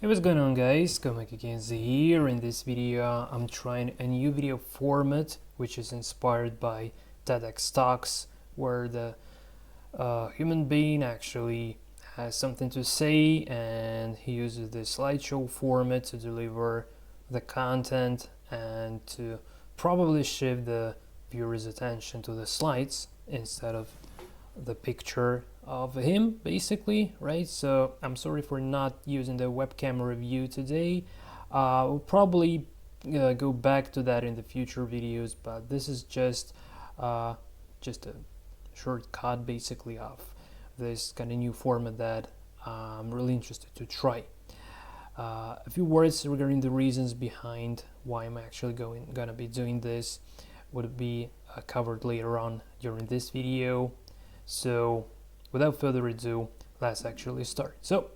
Hey, what's going on, guys? Wukong Xiangqi here. In this video I'm trying a new video format which is inspired by TEDx talks, where the human being actually has something to say and he uses the slideshow format to deliver the content and to probably shift the viewer's attention to the slides instead of the picture of him, basically, right? So I'm sorry for not using the webcam review today. We'll probably go back to that in the future videos, but this is just a shortcut basically of this kind of new format that I'm really interested to try. A few words regarding the reasons behind why I'm actually gonna be doing this would be covered later on during this video. So without further ado, let's actually start. So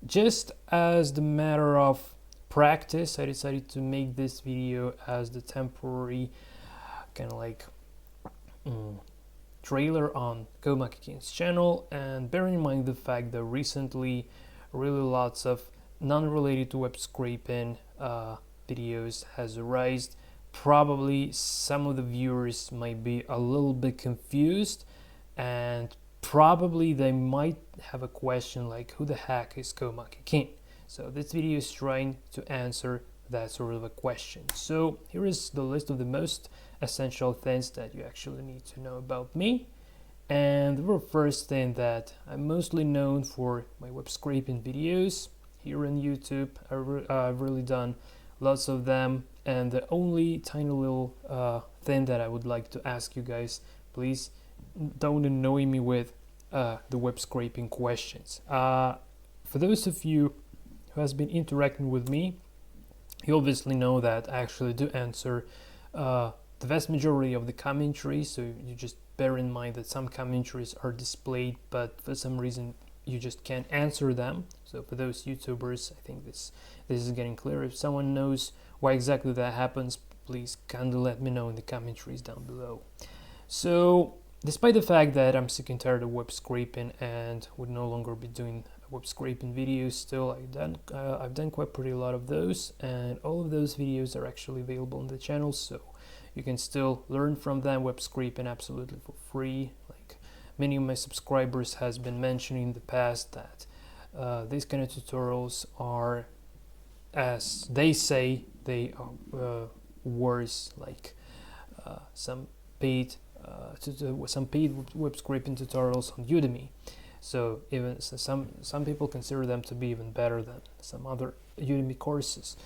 just as the matter of practice, I decided to make this video as the temporary kind of like trailer on Wukong Xiangqi's channel, and bearing in mind the fact that recently really lots of non-related to web scraping videos has arisen. Probably some of the viewers might be a little bit confused, and probably they might have a question like, who the heck is Wukong Xiangqi? So this video is trying to answer that sort of a question. So here is the list of the most essential things that you actually need to know about me. And the first thing, that I'm mostly known for my web scraping videos here on YouTube. I've really done lots of them, and the only tiny little thing that I would like to ask you guys, please don't annoy me with the web scraping questions. For those of you who has been interacting with me, you obviously know that I actually do answer the vast majority of the commentaries, so you just bear in mind that some commentaries are displayed, but for some reason you just can't answer them. So for those YouTubers, I think this is getting clear. If someone knows why exactly that happens, please kindly let me know in the commentaries down below. So despite the fact that I'm sick and tired of web scraping and would no longer be doing web scraping videos, still I've done quite pretty a lot of those, and all of those videos are actually available on the channel, so you can still learn from them web scraping absolutely for free. Like many of my subscribers has been mentioning in the past that these kind of tutorials are, as they say, they are worse like some paid web scraping tutorials on Udemy. So even some people consider them to be even better than some other Udemy courses.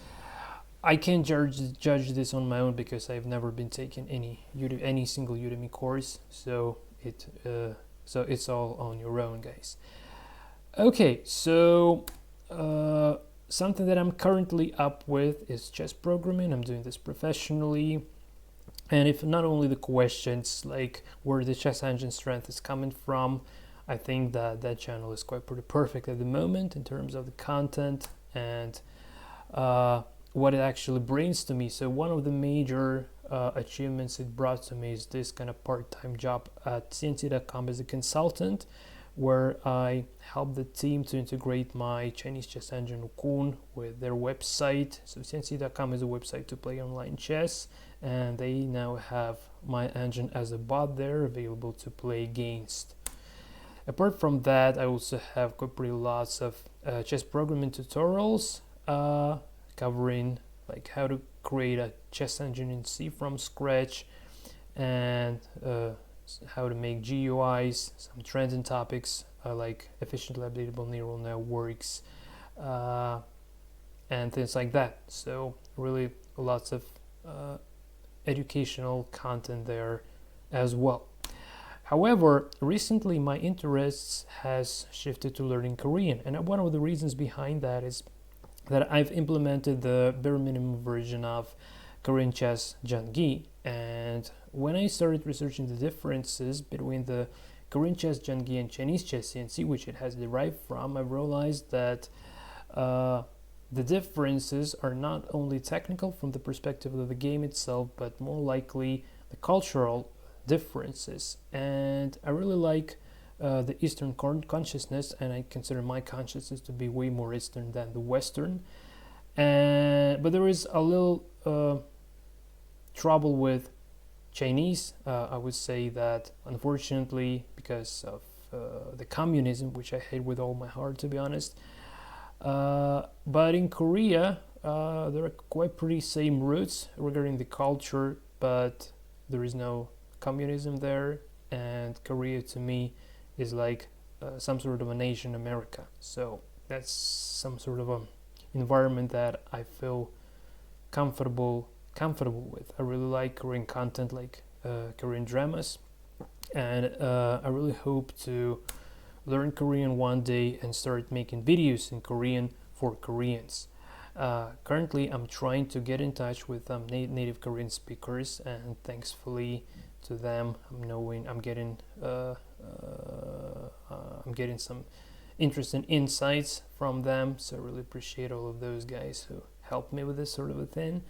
I can't judge this on my own because I've never been taking any single Udemy course. So it's all on your own, guys. Okay, so something that I'm currently up with is chess programming. I'm doing this professionally. And if not only the questions like where the chess engine strength is coming from, I think that channel is quite pretty perfect at the moment in terms of the content and what it actually brings to me. So one of the major achievements it brought to me is this kind of part-time job at CNC.com as a consultant, where I help the team to integrate my Chinese chess engine Wukong with their website. So CNC.com is a website to play online chess, and they now have my engine as a bot there available to play against. Apart from that, I also have quite pretty lots of chess programming tutorials covering like how to create a chess engine in C from scratch, and how to make GUIs, some trending topics like efficiently updatable neural networks and things like that. So really lots of educational content there as well. However, recently my interests has shifted to learning Korean, and one of the reasons behind that is that I've implemented the bare minimum version of Korean chess Qigong, and when I started researching the differences between the Korean chess Qigong and Chinese chess CNC, which it has derived from, I realized that the differences are not only technical from the perspective of the game itself, but more likely the cultural differences. And I really like the Eastern consciousness, and I consider my consciousness to be way more Eastern than the Western. But there is a little trouble with Chinese. I would say that unfortunately, because of the communism, which I hate with all my heart, to be honest. But in Korea, there are quite pretty same roots regarding the culture, but there is no communism there, and Korea to me is like some sort of a nation America. So that's some sort of a environment that I feel comfortable with. I really like Korean content, like Korean dramas, and I really hope to learn Korean one day and start making videos in Korean for Koreans. Currently, I'm trying to get in touch with native Korean speakers, and thankfully to them, I'm getting some interesting insights from them. So I really appreciate all of those guys who helped me with this sort of a thing.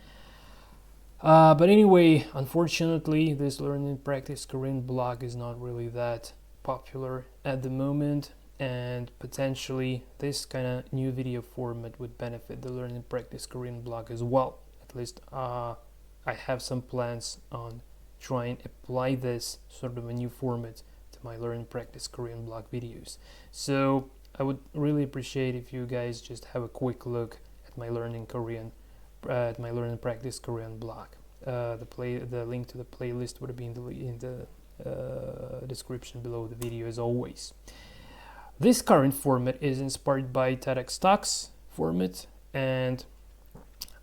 But anyway, unfortunately, this Learn and Practice Korean blog is not really that popular at the moment, and potentially this kind of new video format would benefit the Learn and Practice Korean blog as well. At least I have some plans on trying to apply this sort of a new format to my Learn and Practice Korean blog videos. So I would really appreciate if you guys just have a quick look at my Learn and Practice Korean blog. The link to the playlist would be in the description below the video as always. This current format is inspired by TEDx Talks format, and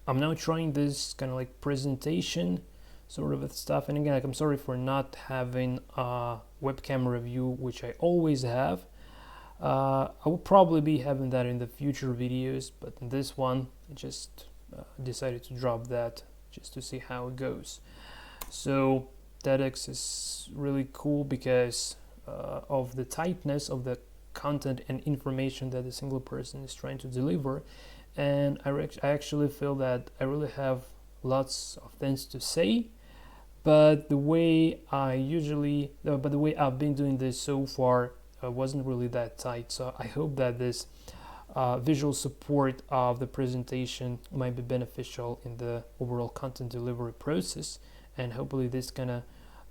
I'm now trying this kind of like presentation sort of stuff. And again, like, I'm sorry for not having a webcam review, which I always have. I will probably be having that in the future videos, but in this one I just decided to drop that just to see how it goes. So TEDx is really cool because of the tightness of the content and information that a single person is trying to deliver, and I actually feel that I really have lots of things to say, but the way I've been doing this so far wasn't really that tight. So I hope that this visual support of the presentation might be beneficial in the overall content delivery process, and hopefully this kind of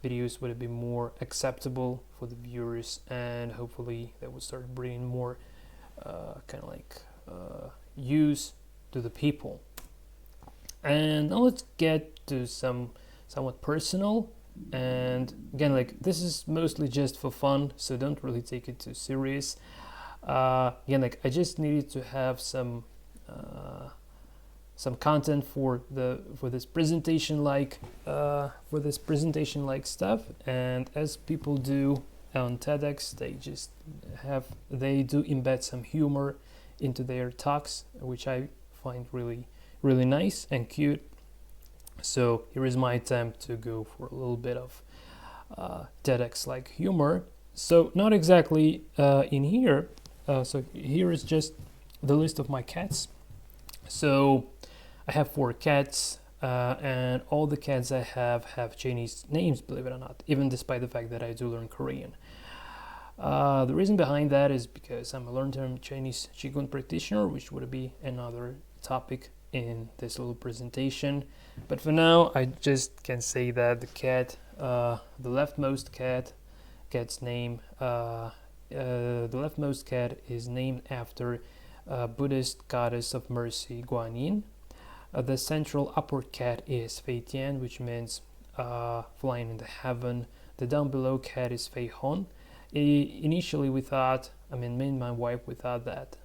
videos would be more acceptable for the viewers, and hopefully that would start bringing more use to the people. And now let's get to some somewhat personal, and again, like, this is mostly just for fun, so don't really take it too serious. Again, like, I just needed to have some content for this presentation like stuff, and as people do on TEDx, they do embed some humor into their talks, which I find really nice and cute. So here is my attempt to go for a little bit of TEDx like humor. So not exactly in here. So here is just the list of my cats. So I have 4 cats, and all the cats I have Chinese names, believe it or not, even despite the fact that I do learn Korean. The reason behind that is because I'm a long-term Chinese Qigong practitioner, which would be another topic in this little presentation. But for now, I just can say that the cat, the leftmost cat's name, the leftmost cat is named after Buddhist goddess of mercy, Guanyin. The central upper cat is Fei Tian, which means flying in the heaven. The down below cat is Fei Hon. Initially we thought, me and my wife, we thought that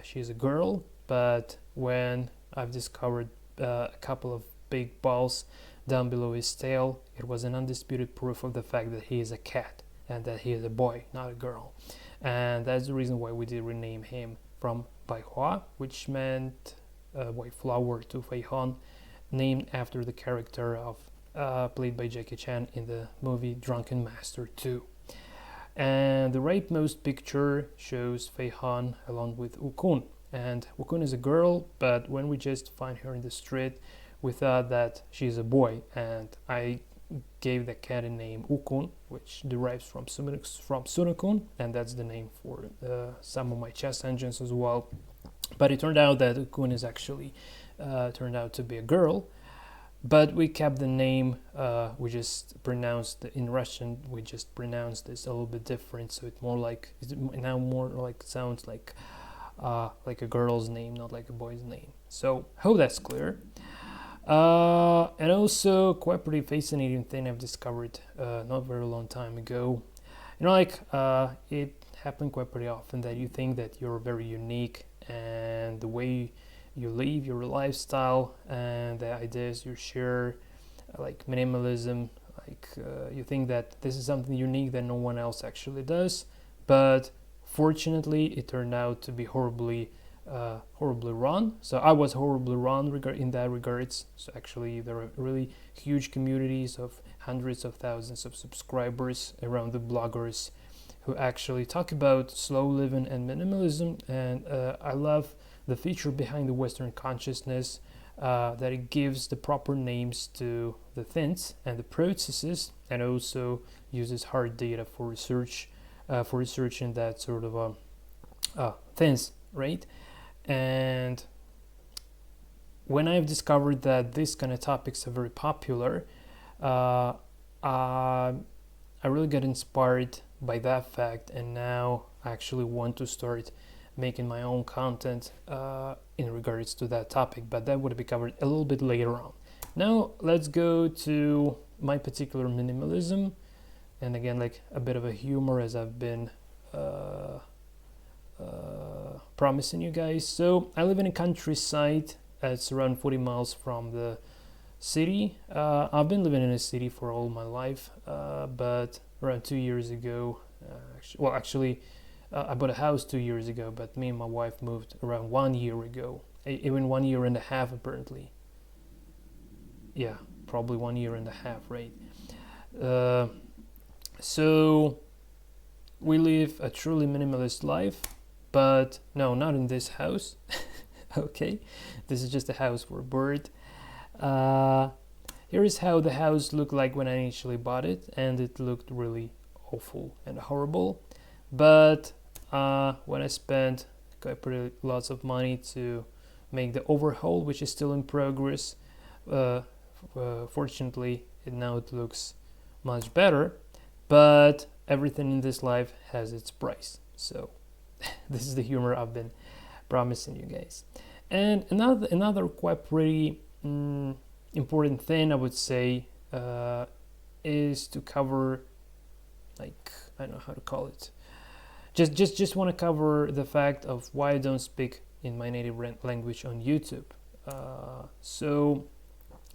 she's a girl, but when I've discovered a couple of big balls down below his tail, it was an undisputed proof of the fact that he is a cat and that he is a boy, not a girl. And that's the reason why we did rename him from Bai Hua, which meant white flower, to Fei Hon, named after the character of played by Jackie Chan in the movie Drunken Master 2. And the rightmost picture shows Fei Hon along with Wukong. And Wukong is a girl, but when we just find her in the street, we thought that she's a boy. And I gave the cat a name Wukong, which derives from Sunukun, and that's the name for some of my chess engines as well. But it turned out that Wukong is actually turned out to be a girl. But we kept the name, we just pronounced in Russian, we just pronounced this a little bit different, so it now more like sounds like a girl's name, not like a boy's name. So hope that's clear. And also quite pretty fascinating thing I've discovered not very long time ago. It happened quite pretty often that you think that you're very unique, and the way you live your lifestyle and the ideas you share, like minimalism, you think that this is something unique that no one else actually does, but fortunately it turned out to be horribly wrong. So I was horribly wrong in that regards. So actually there are really huge communities of hundreds of thousands of subscribers around the bloggers who actually talk about slow living and minimalism, and I love the feature behind the Western consciousness, that it gives the proper names to the things and the processes, and also uses hard data for researching that sort of things, right? And when I've discovered that these kind of topics are very popular, I really got inspired by that fact, and now I actually want to start making my own content in regards to that topic, but that would be covered a little bit later on. Now let's go to my particular minimalism, and again, like a bit of a humor, as I've been promising you guys. So I live in a countryside. It's around 40 miles from the city. I've been living in a city for all my life, but around 2 years ago, I bought a house 2 years ago, but me and my wife moved around 1 year ago, even 1 year and a half apparently. Yeah, probably 1 year and a half, right? So we live a truly minimalist life, but no, not in this house. Okay, this is just a house for a bird. Here is how the house looked like when I initially bought it, and it looked really awful and horrible. But when I spent quite pretty lots of money to make the overhaul, which is still in progress, fortunately now it looks much better. But everything in this life has its price. So this is the humor I've been promising you guys. And another quite pretty important thing I would say is to cover, like, I don't know how to call it. Just want to cover the fact of why I don't speak in my native language on YouTube. So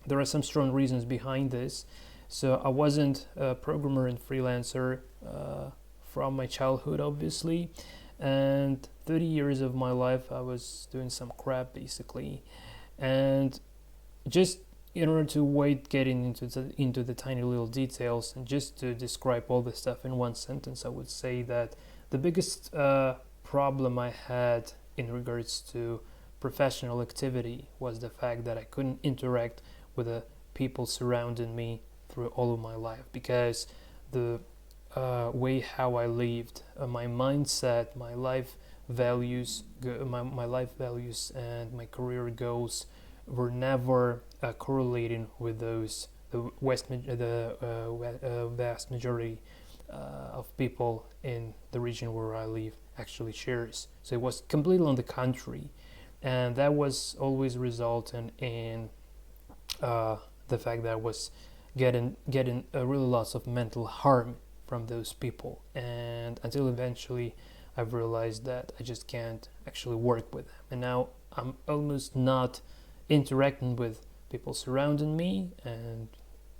there are some strong reasons behind this. So I wasn't a programmer and freelancer from my childhood, obviously, and 30 years of my life I was doing some crap basically. And just in order to avoid getting into the tiny little details, and just to describe all this stuff in one sentence, I would say that the biggest problem I had in regards to professional activity was the fact that I couldn't interact with the people surrounding me through all of my life, because the way how I lived, my mindset, my life values, my life values and my career goals were never correlating with those the vast majority of people in the region where I live actually shares. So it was completely on the contrary, and that was always resulting in the fact that I was getting really lots of mental harm from those people, and until eventually I've realized that I just can't actually work with them. And now I'm almost not interacting with people surrounding me, and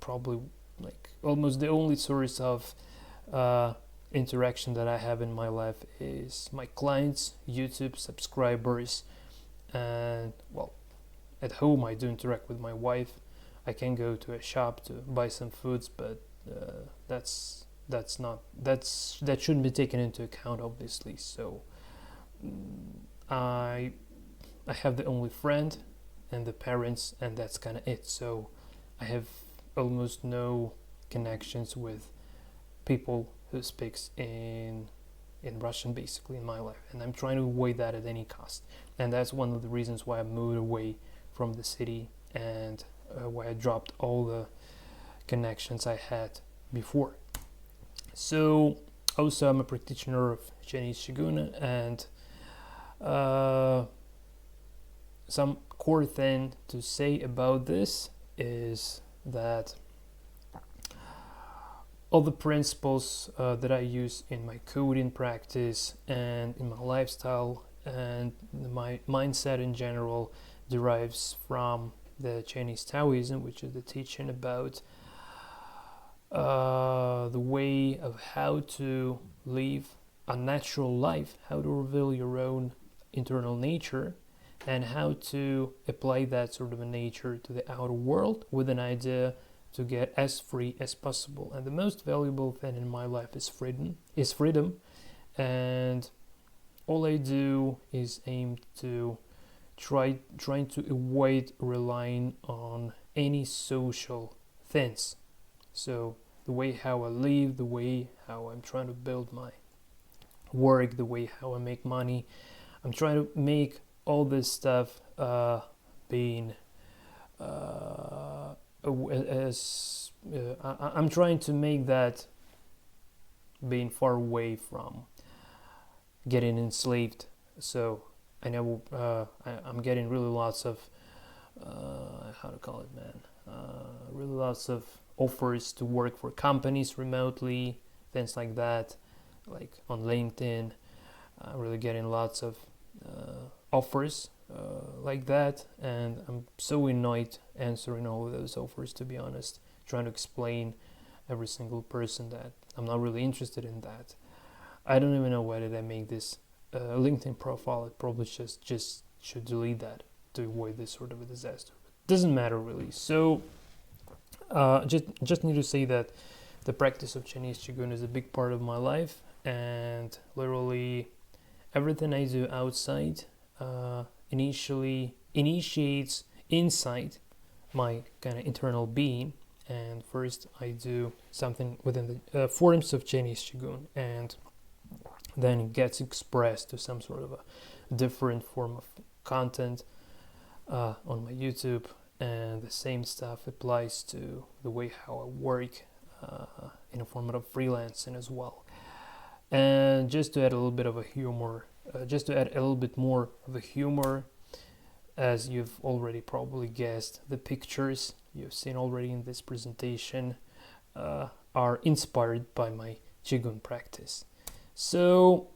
probably like almost the only source of interaction that I have in my life is my clients, YouTube subscribers, and well, at home I do interact with my wife. I can go to a shop to buy some foods, but that shouldn't be taken into account, obviously. So I have the only friend and the parents, and that's kind of it. So I have almost no connections with people who speaks in Russian, basically, in my life, and I'm trying to avoid that at any cost. And that's one of the reasons why I moved away from the city, and why I dropped all the connections I had before. So also I'm a practitioner of Chinese Qigong, and some core thing to say about this is that all the principles that I use in my coding practice and in my lifestyle and my mindset in general derives from the Chinese Taoism, which is the teaching about the way of how to live a natural life, how to reveal your own internal nature, and how to apply that sort of a nature to the outer world with an idea to get as free as possible. And the most valuable thing in my life is freedom. And all I do is aim to trying to avoid relying on any social things. So the way how I live, the way how I'm trying to build my work, the way how I make money, I'm trying to make all this stuff being I'm trying to make that being far away from getting enslaved. So I know I'm getting really lots of how to call it, man, really lots of offers to work for companies remotely, things like that, like on LinkedIn. Really getting lots of offers like that, and I'm so annoyed answering all of those offers, to be honest, trying to explain every single person that I'm not really interested in that. I don't even know why did I make this LinkedIn profile. It probably just should delete that to avoid this sort of a disaster. Doesn't matter really. So just need to say that the practice of Chinese Qigong is a big part of my life, and literally everything I do outside initiates inside my kind of internal being. And first I do something within the forms of Chinese Qigong, and then it gets expressed to some sort of a different form of content on my YouTube, and the same stuff applies to the way how I work in a form of freelancing as well. And just to add a little bit of a humor, just to add a little bit more of a humor, as you've already probably guessed, the pictures you've seen already in this presentation are inspired by my Qigong practice. So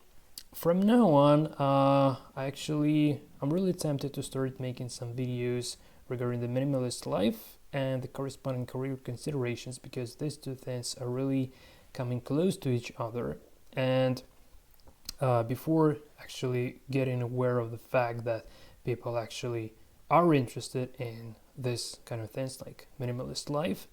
from now on, I'm really tempted to start making some videos regarding the minimalist life and the corresponding career considerations, because these two things are really coming close to each other. And before actually getting aware of the fact that people actually are interested in this kind of things like minimalist life,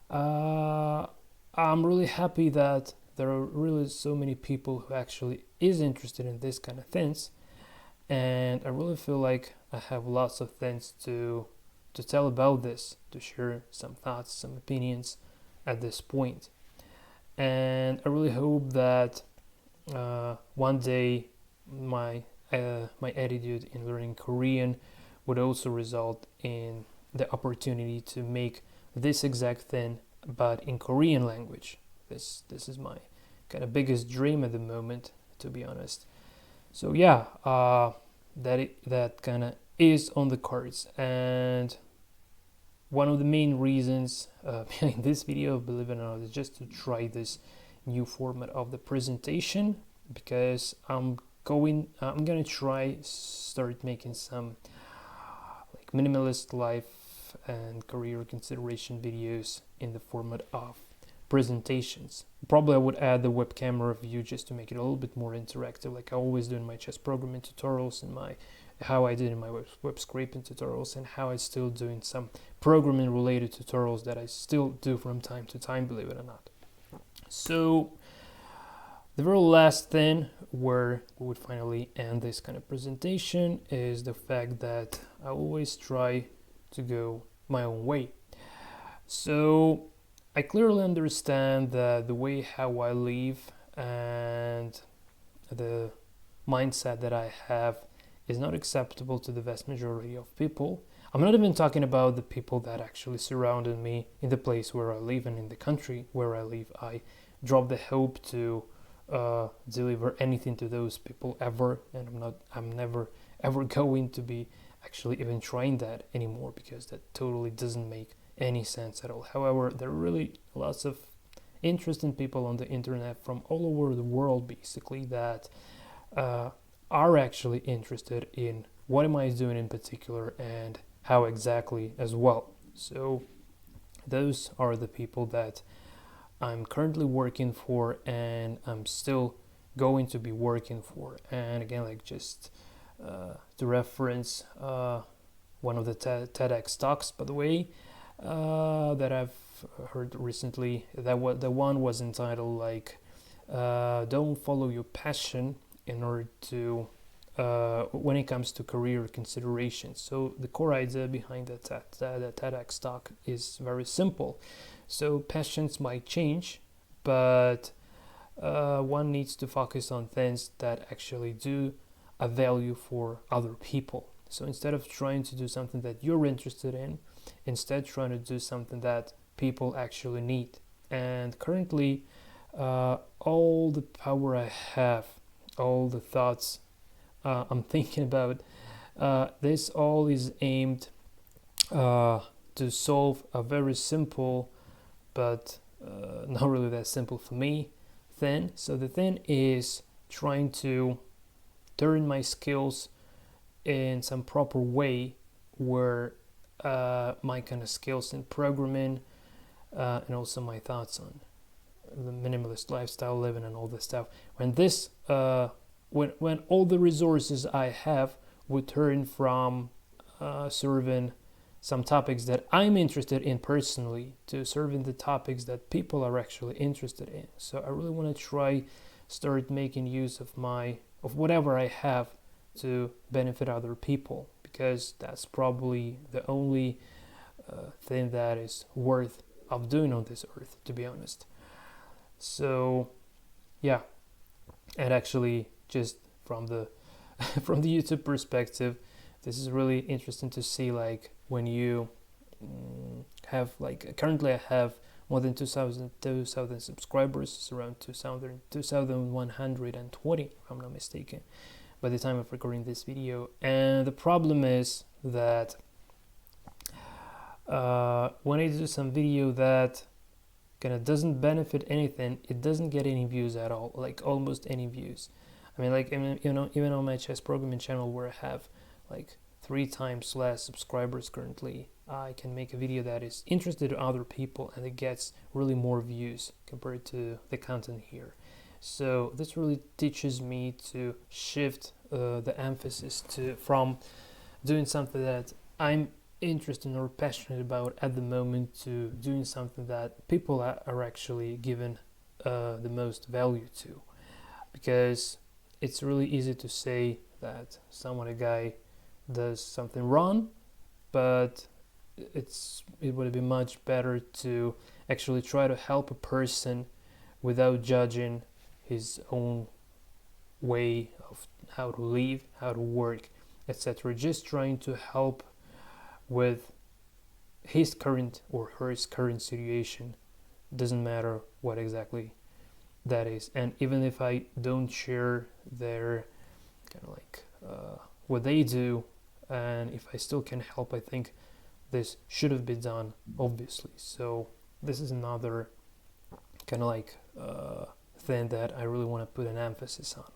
I'm really happy that there are really so many people who actually is interested in this kind of things, and I really feel like I have lots of things to tell about this, to share some thoughts, some opinions at this point. And I really hope that one day my attitude in learning Korean would also result in the opportunity to make this exact thing, but in Korean language. This is my kind of biggest dream at the moment, to be honest. So yeah, that kind of is on the cards. And one of the main reasons behind this video, believe it or not, is just to try this new format of the presentation, because I'm gonna try start making some like minimalist life and career consideration videos in the format of presentations. Probably I would add the web camera view just to make it a little bit more interactive, like I always do in my chess programming tutorials and how I did in my web scraping tutorials, and how I still doing some programming related tutorials that I still do from time to time, believe it or not. So the very last thing where we would finally end this kind of presentation is the fact that I always try to go my own way. So I clearly understand that the way how I live and the mindset that I have is not acceptable to the vast majority of people. I'm not even talking about the people that actually surrounded me in the place where I live and in the country where I live. I drop the hope to deliver anything to those people ever, and I'm never ever going to be actually even trying that anymore, because that totally doesn't make any sense at all. However, there are really lots of interesting people on the internet from all over the world, basically, that are actually interested in what am I doing in particular and how exactly as well. So those are the people that I'm currently working for, and I'm still going to be working for. And again, like, just to reference one of the TEDx talks, by the way, that I've heard recently, that the one was entitled like don't follow your passion in order to when it comes to career considerations. So the core idea behind the TEDx talk is very simple. So passions might change, but one needs to focus on things that actually do a value for other people. So instead of trying to do something that you're interested in, instead trying to do something that people actually need. And currently, all the power I have, all the thoughts I'm thinking about, this all is aimed to solve a very simple, but not really that simple for me, thing. So the thing is trying to turn my skills in some proper way where my kind of skills in programming and also my thoughts on the minimalist lifestyle living and all this stuff, when this when all the resources I have would turn from serving some topics that I'm interested in personally to serving the topics that people are actually interested in. So I really want to try start making use of whatever I have to benefit other people, because that's probably the only thing that is worth of doing on this earth, to be honest. So yeah, and actually, just from the from the YouTube perspective, this is really interesting to see, like, when you have, like, currently I have more than 2,000 subscribers. It's around 2,120, if I'm not mistaken, by the time of recording this video. And the problem is that when I do some video that kind of doesn't benefit anything, it doesn't get any views at all, like almost any views. I mean, like, even on my chess programming channel, where I have like 3 times less subscribers currently, I can make a video that is interested to other people and it gets really more views compared to the content here. So this really teaches me to shift the emphasis from doing something that I'm interested or passionate about at the moment to doing something that people are actually giving the most value to. Because it's really easy to say that a guy does something wrong, but it would be much better to actually try to help a person without judging his own way of how to live, how to work, etc. Just trying to help with his current or her current situation. Doesn't matter what exactly that is. And even if I don't share their kind of like what they do, and if I still can help, I think this should have been done, obviously. So this is another kind of like thing that I really want to put an emphasis on.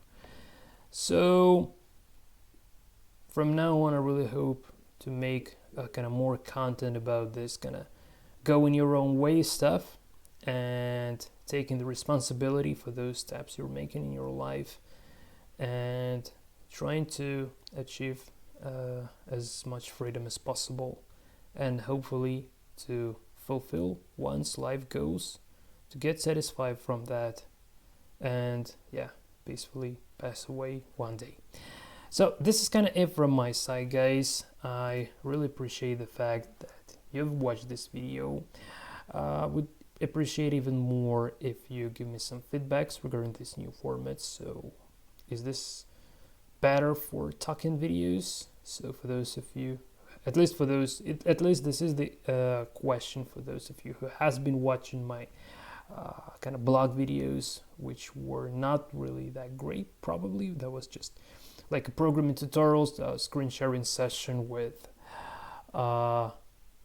So from now on, I really hope to make kind of more content about this kind of go in your own way stuff, and taking the responsibility for those steps you're making in your life, and trying to achieve as much freedom as possible, and hopefully to fulfill one's life goals, to get satisfied from that, and yeah, peacefully pass away one day. So this is kind of it from my side, guys. I really appreciate the fact that you've watched this video. It appreciate even more if you give me some feedbacks regarding this new format. So is this better for talking videos? So for those of you, at least this is the question for those of you who has been watching my kind of blog videos, which were not really that great. Probably that was just like a programming tutorials, a screen sharing session with a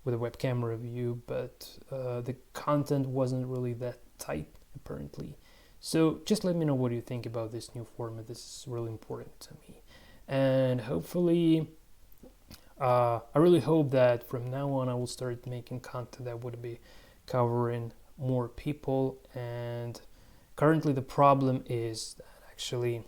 webcam review, but the content wasn't really that tight apparently. So just let me know what you think about this new format. This is really important to me, and hopefully I really hope that from now on I will start making content that would be covering more people. And currently the problem is that actually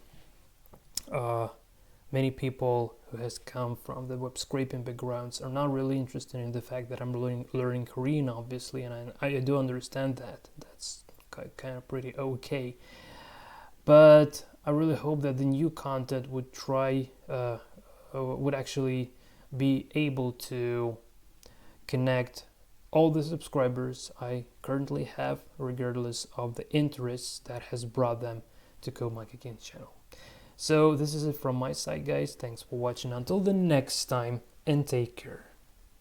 many people who has come from the web scraping backgrounds are not really interested in the fact that I'm learning Korean, obviously, and I do understand that. That's kind of pretty okay. But I really hope that the new content would actually be able to connect all the subscribers I currently have, regardless of the interests that has brought them to Wukong channel. So this is it from my side, guys. Thanks for watching. Until the next time, and take care.